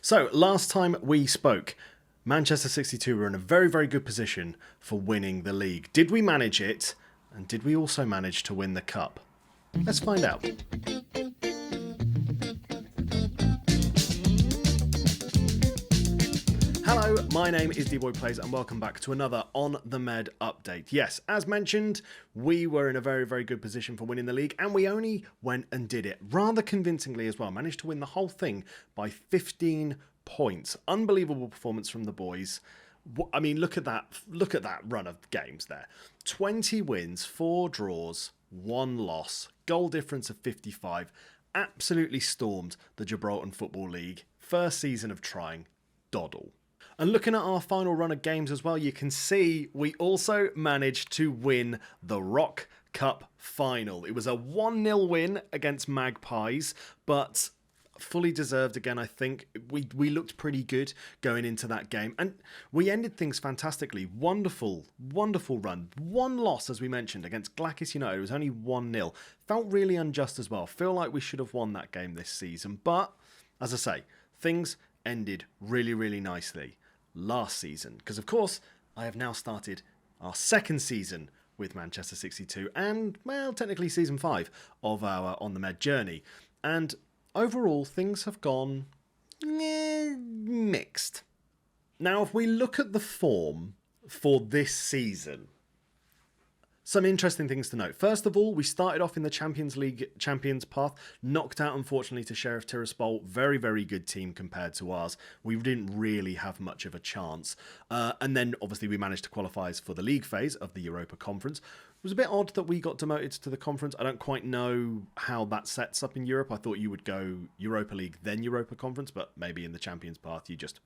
So, last time we spoke, Manchester 62 were in a very, very good position for winning the league. Did we manage it? And did we also manage to win the cup? Let's find out. Hello, my name is D-Boy Plays and welcome back to another On The Med update. Yes, as mentioned, we were in a very, very good position for winning the league and we only went and did it rather convincingly as well. Managed to win the whole thing by 15 points. Unbelievable performance from the boys. I mean, look at that run of games there. 20 wins, 4 draws, 1 loss, goal difference of 55. Absolutely stormed the Gibraltar Football League. First season of trying. Doddle. And looking at our final run of games as well, you can see we also managed to win the Rock Cup final. It was a 1-0 win against Magpies, but fully deserved again, I think. We looked pretty good going into that game. And we ended things fantastically. Wonderful, wonderful run. 1 loss, as we mentioned, against Glacus United. It was only 1-0. Felt really unjust as well. Feel like we should have won that game this season. But, as I say, things ended really, really nicely last season, because of course I have now started our second season with Manchester 62 and, well, technically season 5 of our On The Med journey, and overall things have gone mixed. Now, if we look at the form for this season, some interesting things to note. First of all, we started off in the Champions League Champions path, knocked out, unfortunately, to Sheriff Tiraspol. Very, very good team compared to ours. We didn't really have much of a chance. And then, obviously, we managed to qualify for the league phase of the Europa Conference. It was a bit odd that we got demoted to the conference. I don't quite know how that sets up in Europe. I thought you would go Europa League, then Europa Conference, but maybe in the Champions path, you just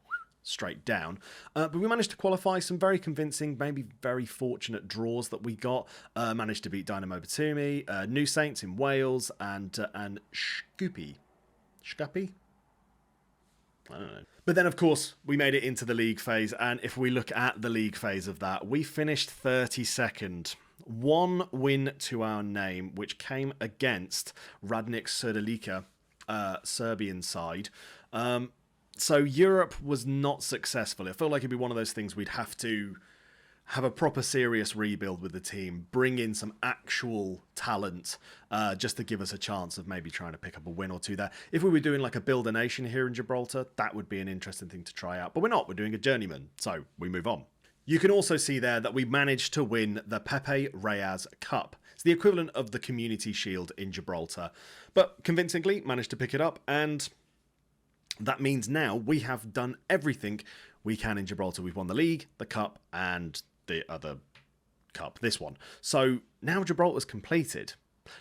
straight down. But we managed to qualify. Some very convincing, maybe very fortunate draws that we got. Managed to beat Dynamo Batumi, New Saints in Wales, and Shkupi. Shkupi? I don't know. But then, of course, we made it into the league phase, and if we look at the league phase of that, we finished 32nd. 1 win to our name, which came against Radnik Srdelica, Serbian side. So Europe was not successful. It felt like it'd be one of those things we'd have to have a proper serious rebuild with the team, bring in some actual talent just to give us a chance of maybe trying to pick up a win or two there. If we were doing like a Build a Nation here in Gibraltar, that would be an interesting thing to try out. But we're not. We're doing a Journeyman, so we move on. You can also see there that we managed to win the Pepe Reyes Cup. It's the equivalent of the Community Shield in Gibraltar. But convincingly managed to pick it up, and that means now we have done everything we can in Gibraltar. We've won the league, the cup, and the other cup, this one. So now Gibraltar's completed.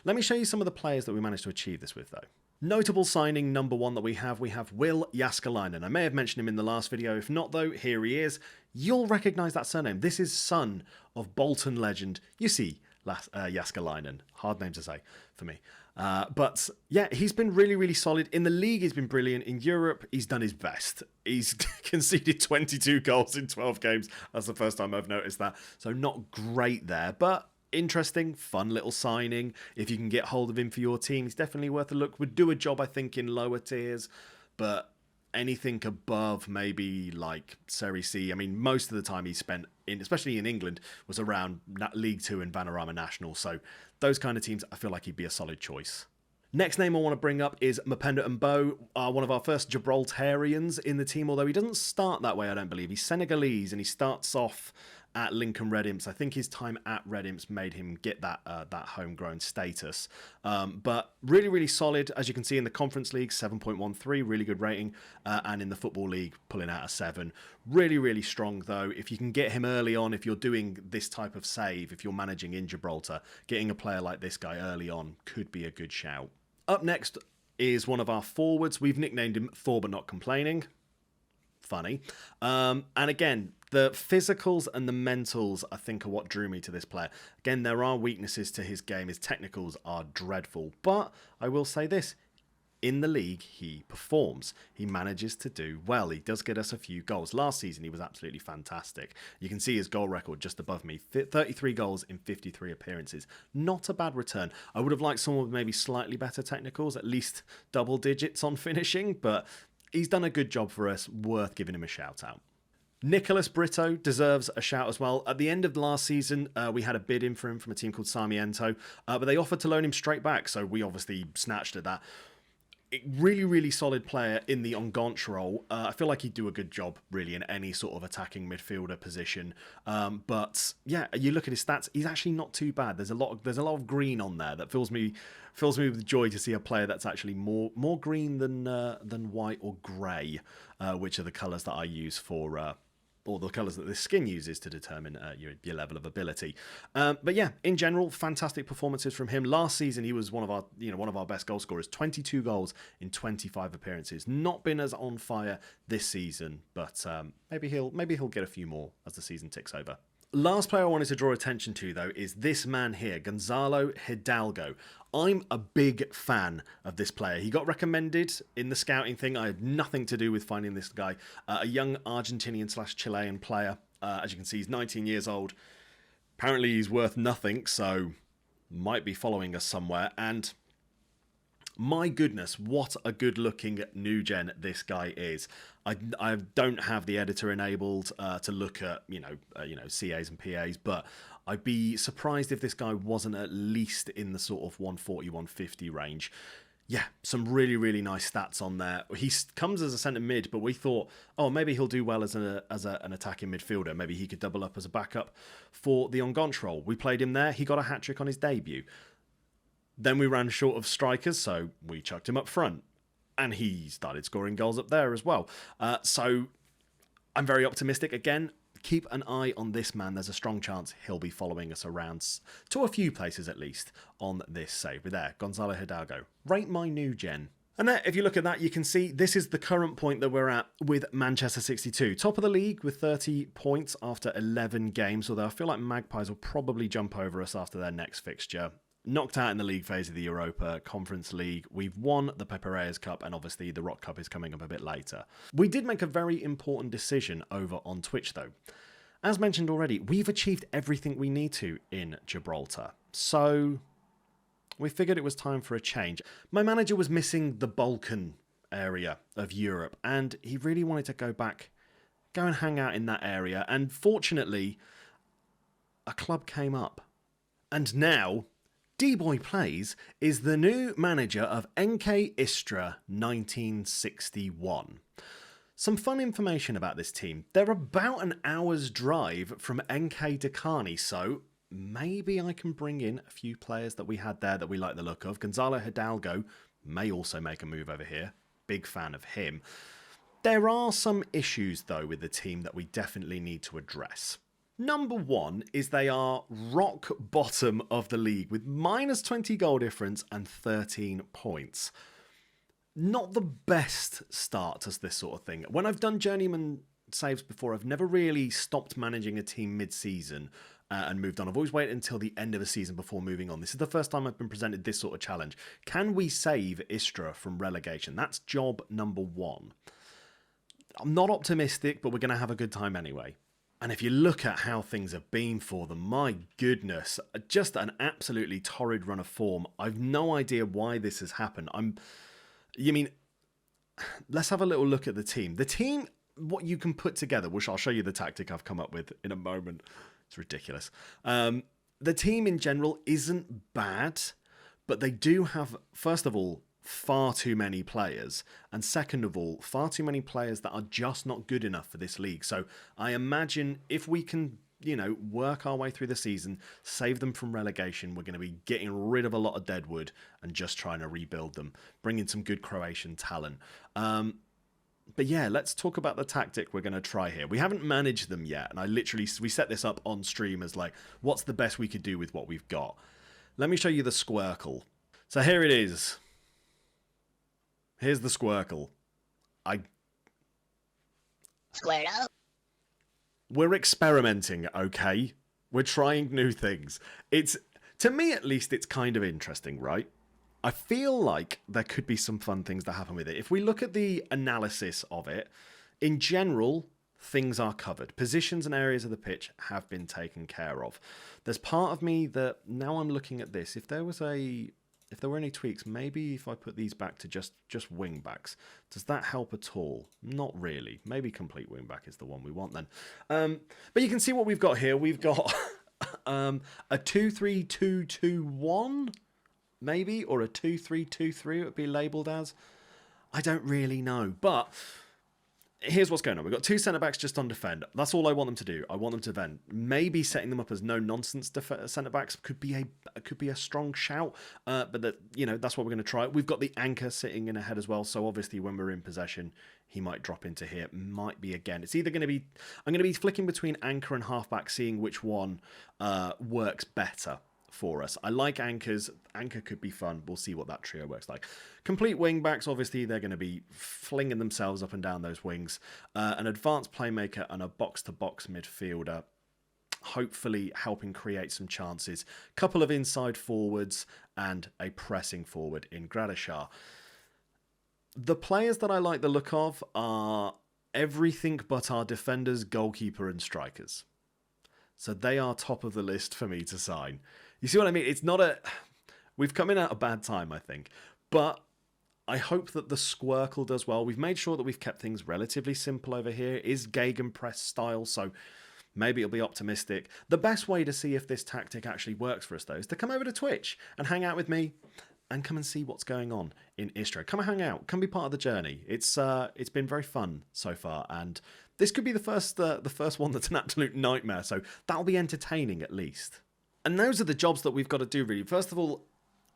Let me show you some of the players that we managed to achieve this with, though. Notable signing number 1 that we have Will Jaskalainen. I may have mentioned him in the last video. If not, though, here he is. You'll recognise that surname. This is son of Bolton legend, you see, Jaskalainen. Hard name to say for me. But yeah, he's been really, really solid. In the league, he's been brilliant. In Europe, he's done his best. He's conceded 22 goals in 12 games. That's the first time I've noticed that. So not great there, but interesting, fun little signing. If you can get hold of him for your team, he's definitely worth a look. Would do a job, I think, in lower tiers, but anything above maybe like Serie C. I mean, most of the time he spent, especially in England, was around League 2 and Vanarama National. So those kind of teams, I feel like he'd be a solid choice. Next name I want to bring up is Mapenda Mbo, one of our first Gibraltarians in the team, although he doesn't start that way, I don't believe. He's Senegalese and he starts off at Lincoln Red Imps. I think his time at Red Imps made him get that homegrown status. But really, really solid. As you can see in the Conference League, 7.13, really good rating. And in the Football League, pulling out a 7. Really, really strong, though. If you can get him early on, if you're doing this type of save, if you're managing in Gibraltar, getting a player like this guy early on could be a good shout. Up next is one of our forwards. We've nicknamed him Thor But Not Complaining. Funny. And again, the physicals and the mentals, I think, are what drew me to this player. Again, there are weaknesses to his game. His technicals are dreadful. But I will say this. In the league, he performs. He manages to do well. He does get us a few goals. Last season, he was absolutely fantastic. You can see his goal record just above me. 33 goals in 53 appearances. Not a bad return. I would have liked someone with maybe slightly better technicals, at least double digits on finishing, but he's done a good job for us, worth giving him a shout out. Nicholas Brito deserves a shout as well. At the end of the last season, we had a bid in for him from a team called Sarmiento, but they offered to loan him straight back, so we obviously snatched at that. Really, really solid player in the Enganche role. I feel like he'd do a good job, really, in any sort of attacking midfielder position. But yeah, you look at his stats; he's actually not too bad. There's a lot of green on there that fills me with joy to see a player that's actually more green than white or grey, which are the colours that I use for. Or the colours that this skin uses to determine your level of ability. But yeah, in general, fantastic performances from him. Last season, he was one of our best goal scorers. 22 goals in 25 appearances. Not been as on fire this season, but maybe he'll get a few more as the season ticks over. Last player I wanted to draw attention to, though, is this man here, Gonzalo Hidalgo. I'm a big fan of this player. He got recommended in the scouting thing. I had nothing to do with finding this guy. A young Argentinian/Chilean player. As you can see, he's 19 years old. Apparently he's worth nothing, so might be following us somewhere. And my goodness, what a good-looking new gen this guy is. I don't have the editor enabled to look at CAs and PAs, but I'd be surprised if this guy wasn't at least in the sort of 140, 150 range. Yeah, some really, really nice stats on there. He comes as a centre mid, but we thought, oh, maybe he'll do well as an attacking midfielder. Maybe he could double up as a backup for the Enganche role. We played him there. He got a hat-trick on his debut. Then we ran short of strikers, so we chucked him up front. And he started scoring goals up there as well. So I'm very optimistic. Again, keep an eye on this man. There's a strong chance he'll be following us around to a few places at least on this save. But there, Gonzalo Hidalgo. Rate my new gen. And there, if you look at that, you can see this is the current point that we're at with Manchester 62. Top of the league with 30 points after 11 games, although I feel like Magpies will probably jump over us after their next fixture. Knocked out in the league phase of the Europa Conference League. We've won the Pepe Reyes Cup, and obviously the Rock Cup is coming up a bit later. We did make a very important decision over on Twitch, though. As mentioned already, we've achieved everything we need to in Gibraltar. So we figured it was time for a change. My manager was missing the Balkan area of Europe, and he really wanted to go and hang out in that area. And fortunately, a club came up. And now D-Boy Plays is the new manager of NK Istra 1961. Some fun information about this team. They're about an hour's drive from NK Dakani, so maybe I can bring in a few players that we had there that we like the look of. Gonzalo Hidalgo may also make a move over here. Big fan of him. There are some issues, though, with the team that we definitely need to address. Number one is they are rock bottom of the league with minus 20 goal difference and 13 points. Not the best start to this sort of thing. When I've done Journeyman saves before, I've never really stopped managing a team mid-season and moved on. I've always waited until the end of a season before moving on. This is the first time I've been presented this sort of challenge. Can we save Istra from relegation? That's job number one. I'm not optimistic, but we're going to have a good time anyway. And if you look at how things have been for them, my goodness, just an absolutely torrid run of form. I've no idea why this has happened. Let's have a little look at the team. The team, what you can put together, which I'll show you the tactic I've come up with in a moment. It's ridiculous. The team in general isn't bad, but they do have, first of all, far too many players, and second of all, far too many players that are just not good enough for this league. So I imagine if we can, work our way through the season, save them from relegation, we're going to be getting rid of a lot of deadwood and just trying to rebuild them, bring in some good Croatian talent. But yeah, let's talk about the tactic we're going to try here. We haven't managed them yet, and we set this up on stream as like, what's the best we could do with what we've got? Let me show you the squircle. So here it is. Here's the squircle. Squared up. We're experimenting, okay? We're trying new things. To me at least, it's kind of interesting, right? I feel like there could be some fun things that happen with it. If we look at the analysis of it, in general, things are covered. Positions and areas of the pitch have been taken care of. There's part of me that, now I'm looking at this, if there was a if there were any tweaks, maybe if I put these back to just wing backs, does that help at all? Not really. Maybe complete wing back is the one we want then. But you can see what we've got here. We've got a 2-3-2-2-1, maybe, or a 2-3-2-3 it would be labelled as. I don't really know, but here's what's going on. We've got two centre-backs just on defend. That's all I want them to do. I want them to defend. Maybe setting them up as no-nonsense centre-backs could be a strong shout, but that's what we're going to try. We've got the anchor sitting in ahead as well, so obviously when we're in possession, he might drop into here. Might be again. It's either going to be... I'm going to be flicking between anchor and halfback, seeing which one works better for us. I like anchors. Anchor could be fun. We'll see what that trio works like. Complete wing backs, obviously they're going to be flinging themselves up and down those wings. An advanced playmaker and a box-to-box midfielder, hopefully helping create some chances. Couple of inside forwards and a pressing forward in Gradishar. The players that I like the look of are everything but our defenders, goalkeeper and strikers. So they are top of the list for me to sign. You see what I mean? It's not a... We've come in at a bad time, I think. But I hope that the Squircle does well. We've made sure that we've kept things relatively simple over here. It is Gegenpress style, so maybe it'll be optimistic. The best way to see if this tactic actually works for us, though, is to come over to Twitch and hang out with me and come and see what's going on in Istra. Come and hang out. Come be part of the journey. It's been very fun so far, and this could be the first one that's an absolute nightmare, so that'll be entertaining at least. And those are the jobs that we've got to do, really. First of all,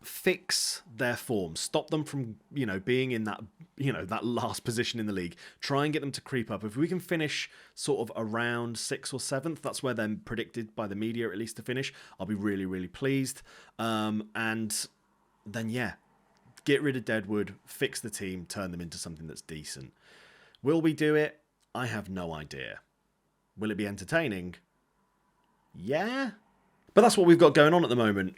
fix their form. Stop them from, being in that, that last position in the league. Try and get them to creep up. If we can finish sort of around 6th or 7th, that's where they're predicted by the media at least to finish, I'll be really, really pleased. And then, yeah, get rid of Deadwood, fix the team, turn them into something that's decent. Will we do it? I have no idea. Will it be entertaining? Yeah. But that's what we've got going on at the moment.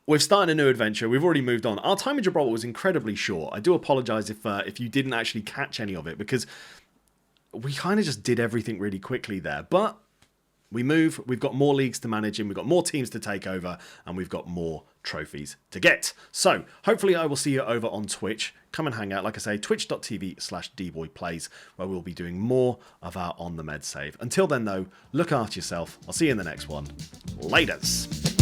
We've started a new adventure. We've already moved on. Our time in Gibraltar was incredibly short. I do apologise if you didn't actually catch any of it, because we kind of just did everything really quickly there. But we move. We've got more leagues to manage in. We've got more teams to take over, and we've got more trophies to get. So hopefully I will see you over on Twitch. Come and hang out. Like I say, twitch.tv/dboyplays, where we'll be doing more of our On The Med save. Until then, though, look after yourself. I'll see you in the next one. Laters.